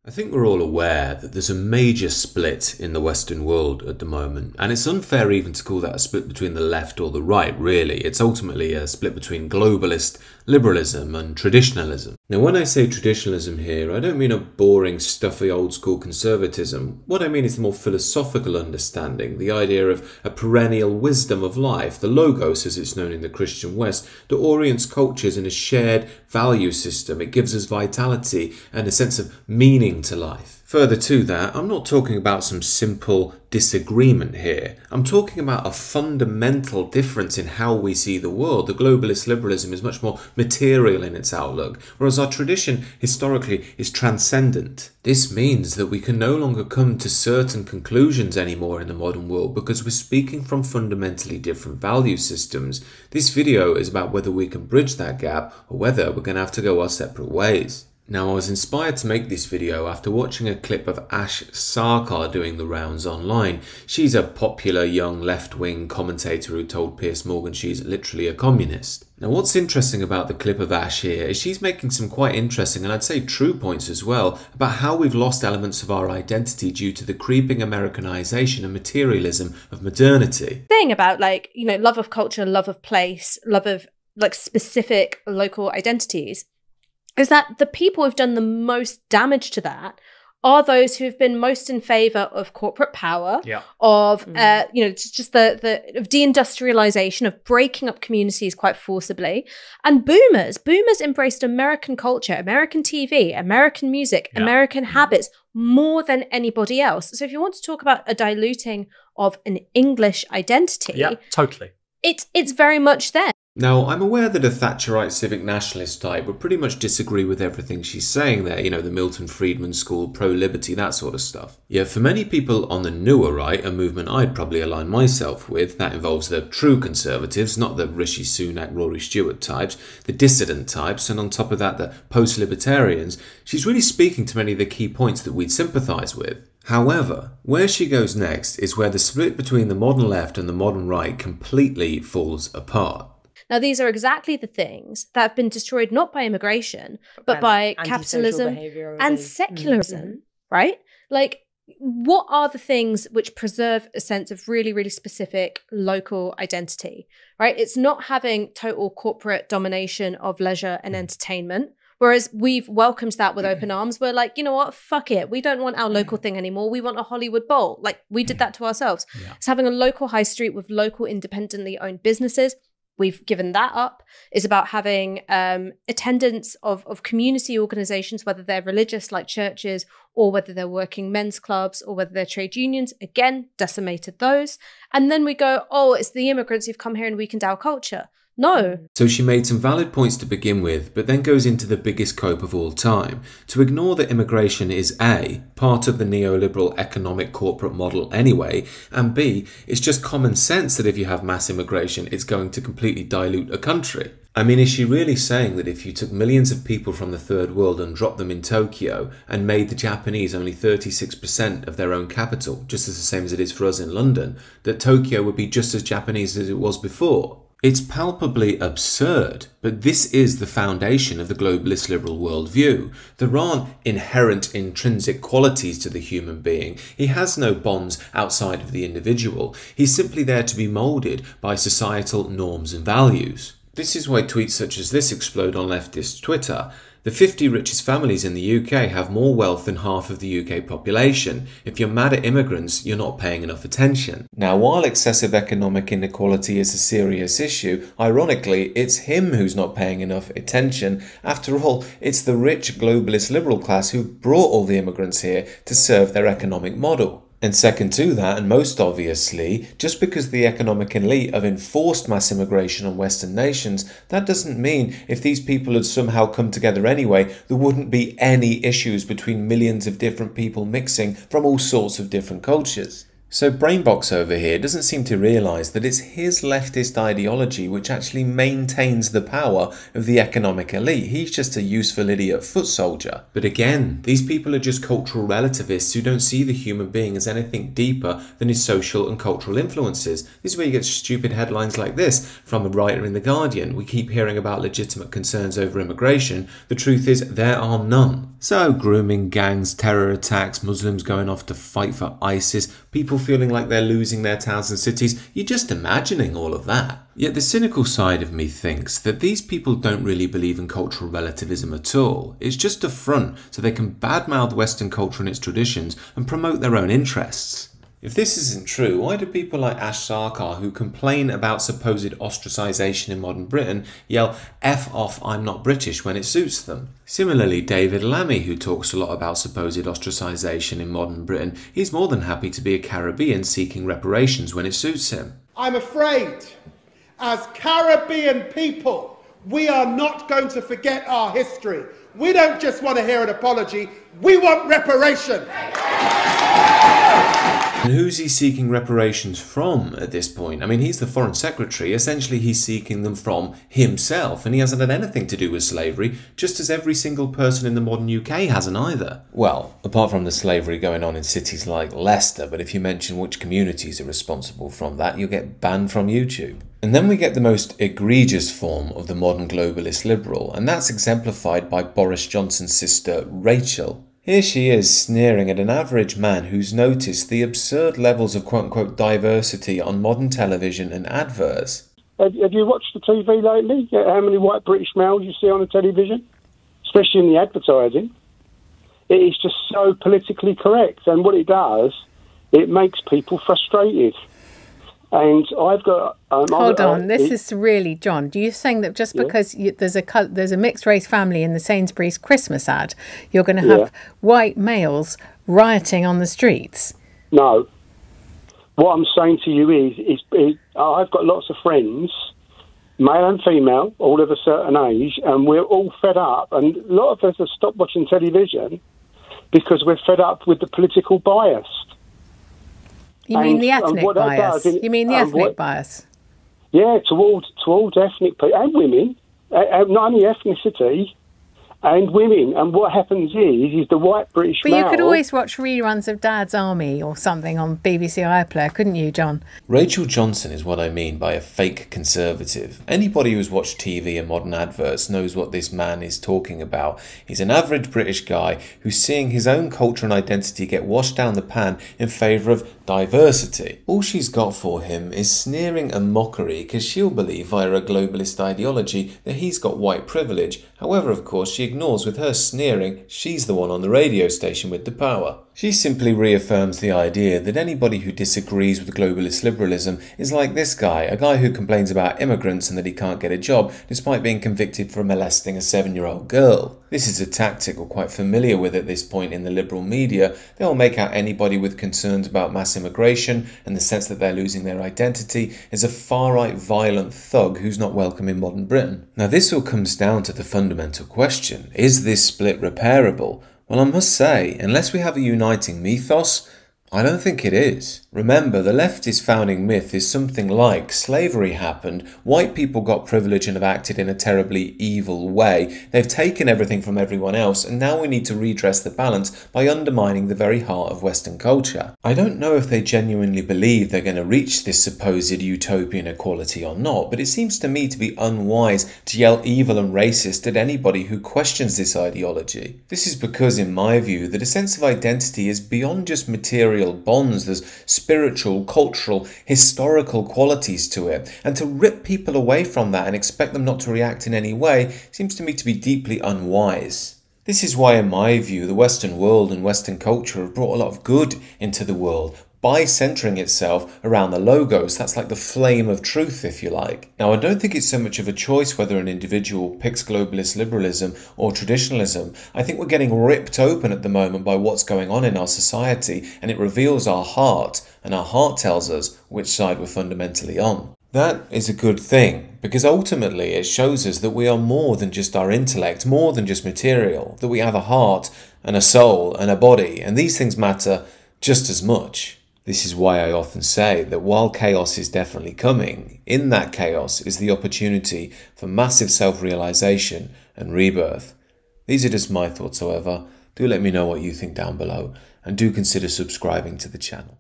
I think we're all aware that there's a major split in the Western world at the moment, and it's unfair even to call that a split between the left or the right, really. It's ultimately a split between globalist liberalism and traditionalism. Now, when I say traditionalism here, I don't mean a boring, stuffy, old-school conservatism. What I mean is the more philosophical understanding, the idea of a perennial wisdom of life, the logos as it's known in the Christian West, that orients cultures in a shared value system. It gives us vitality and a sense of meaning to life. Further to that, I'm not talking about some simple disagreement here. I'm talking about a fundamental difference in how we see the world. The globalist liberalism is much more material in its outlook, whereas our tradition historically is transcendent. This means that we can no longer come to certain conclusions anymore in the modern world because we're speaking from fundamentally different value systems. This video is about whether we can bridge that gap or whether we're going to have to go our separate ways. Now, I was inspired to make this video after watching a clip of Ash Sarkar doing the rounds online. She's a popular young left-wing commentator who told Piers Morgan she's literally a communist. Now, what's interesting about the clip of Ash here is she's making some quite interesting and I'd say true points as well about how we've lost elements of our identity due to the creeping Americanization and materialism of modernity. Thing about love of culture, love of place, love of specific local identities is that the people who've done the most damage to that are those who have been most in favour of corporate power, of just the of deindustrialization, of breaking up communities quite forcibly, and boomers. Boomers embraced American culture, American TV, American music, American habits more than anybody else. So if you want to talk about a diluting of an English identity, totally, it's very much there. Now, I'm aware that a Thatcherite civic nationalist type would pretty much disagree with everything she's saying there, the Milton Friedman school, pro-liberty, that sort of stuff. Yet for many people on the newer right, a movement I'd probably align myself with, that involves the true conservatives, not the Rishi Sunak, Rory Stewart types, the dissident types, and on top of that, the post-libertarians, she's really speaking to many of the key points that we'd sympathise with. However, where she goes next is where the split between the modern left and the modern right completely falls apart. Now, these are exactly the things that have been destroyed not by immigration, but by capitalism and secularism, right? What are the things which preserve a sense of really, really specific local identity, right? It's not having total corporate domination of leisure and entertainment, whereas we've welcomed that with open arms. We're like, you know what, fuck it. We don't want our local thing anymore. We want a Hollywood Bowl. We did that to ourselves. It's having a local high street with local independently owned businesses. We've given that up. It's about having attendance of community organizations, whether they're religious like churches or whether they're working men's clubs or whether they're trade unions. Again, decimated those. And then we go, oh, it's the immigrants who've come here and weakened our culture. No. So she made some valid points to begin with, but then goes into the biggest cope of all time, to ignore that immigration is A, part of the neoliberal economic corporate model anyway, and B, it's just common sense that if you have mass immigration, it's going to completely dilute a country. I mean, is she really saying that if you took millions of people from the third world and dropped them in Tokyo and made the Japanese only 36% of their own capital, just as the same as it is for us in London, that Tokyo would be just as Japanese as it was before? It's palpably absurd, but this is the foundation of the globalist liberal worldview. There aren't inherent intrinsic qualities to the human being. He has no bonds outside of the individual. He's simply there to be moulded by societal norms and values. This is why tweets such as this explode on leftist Twitter. The 50 richest families in the UK have more wealth than half of the UK population. If you're mad at immigrants, you're not paying enough attention. Now, while excessive economic inequality is a serious issue, ironically, it's him who's not paying enough attention. After all, it's the rich globalist liberal class who brought all the immigrants here to serve their economic model. And second to that, and most obviously, just because the economic elite have enforced mass immigration on Western nations, that doesn't mean if these people had somehow come together anyway, there wouldn't be any issues between millions of different people mixing from all sorts of different cultures. So Brainbox over here doesn't seem to realise that it's his leftist ideology which actually maintains the power of the economic elite. He's just a useful idiot foot soldier. But again, these people are just cultural relativists who don't see the human being as anything deeper than his social and cultural influences. This is where you get stupid headlines like this from a writer in The Guardian. We keep hearing about legitimate concerns over immigration. The truth is, there are none. So grooming gangs, terror attacks, Muslims going off to fight for ISIS, people feeling like they're losing their towns and cities, you're just imagining all of that. Yet the cynical side of me thinks that these people don't really believe in cultural relativism at all. It's just a front so they can badmouth Western culture and its traditions and promote their own interests. If this isn't true, why do people like Ash Sarkar, who complain about supposed ostracisation in modern Britain, yell "F off, I'm not British" when it suits them? Similarly, David Lammy, who talks a lot about supposed ostracisation in modern Britain, he's more than happy to be a Caribbean seeking reparations when it suits him. I'm afraid, as Caribbean people, we are not going to forget our history. We don't just want to hear an apology, we want reparation. And who's he seeking reparations from at this point? I mean, he's the Foreign Secretary. Essentially, he's seeking them from himself, and he hasn't had anything to do with slavery, just as every single person in the modern UK hasn't either. Well, apart from the slavery going on in cities like Leicester, but if you mention which communities are responsible from that, you'll get banned from YouTube. And then we get the most egregious form of the modern globalist liberal, and that's exemplified by Boris Johnson's sister, Rachel. Here she is sneering at an average man who's noticed the absurd levels of quote-unquote diversity on modern television and adverts. Have you watched the TV lately? How many white British males you see on the television? Especially in the advertising. It is just so politically correct, and what it does, it makes people frustrated. And I've got... Hold on, this is really, John, do you think that just because there's a mixed race family in the Sainsbury's Christmas ad, you're going to have white males rioting on the streets? No. What I'm saying to you is I've got lots of friends, male and female, all of a certain age, and we're all fed up. And a lot of us have stopped watching television because we're fed up with the political bias. You mean the ethnic bias? You mean the ethnic bias? Yeah, towards ethnic people and women, not only ethnicity, and women. And what happens is the white British male... But you could always watch reruns of Dad's Army or something on BBC iPlayer, couldn't you, John? Rachel Johnson is what I mean by a fake conservative. Anybody who's watched TV and modern adverts knows what this man is talking about. He's an average British guy who's seeing his own culture and identity get washed down the pan in favour of diversity. All she's got for him is sneering and mockery because she'll believe via a globalist ideology that he's got white privilege. However, of course, she ignores with her sneering she's the one on the radio station with the power. She simply reaffirms the idea that anybody who disagrees with globalist liberalism is like this guy, a guy who complains about immigrants and that he can't get a job despite being convicted for molesting a 7-year-old girl. This is a tactic we're quite familiar with at this point in the liberal media. They'll make out anybody with concerns about mass immigration and the sense that they're losing their identity as a far-right violent thug who's not welcome in modern Britain. Now this all comes down to the fundamental question, is this split repairable? Well, I must say, unless we have a uniting mythos, I don't think it is. Remember, the leftist founding myth is something like slavery happened, white people got privilege and have acted in a terribly evil way, they've taken everything from everyone else, and now we need to redress the balance by undermining the very heart of Western culture. I don't know if they genuinely believe they're going to reach this supposed utopian equality or not, but it seems to me to be unwise to yell evil and racist at anybody who questions this ideology. This is because, in my view, that a sense of identity is beyond just material bonds. There's spiritual, cultural, historical qualities to it, and to rip people away from that and expect them not to react in any way seems to me to be deeply unwise. This is why, in my view, the Western world and Western culture have brought a lot of good into the world by centering itself around the logos. That's like the flame of truth, if you like. Now, I don't think it's so much of a choice whether an individual picks globalist liberalism or traditionalism. I think we're getting ripped open at the moment by what's going on in our society, and it reveals our heart, and our heart tells us which side we're fundamentally on. That is a good thing, because ultimately it shows us that we are more than just our intellect, more than just material, that we have a heart and a soul and a body, and these things matter just as much. This is why I often say that while chaos is definitely coming, in that chaos is the opportunity for massive self-realization and rebirth. These are just my thoughts, however. Do let me know what you think down below, and do consider subscribing to the channel.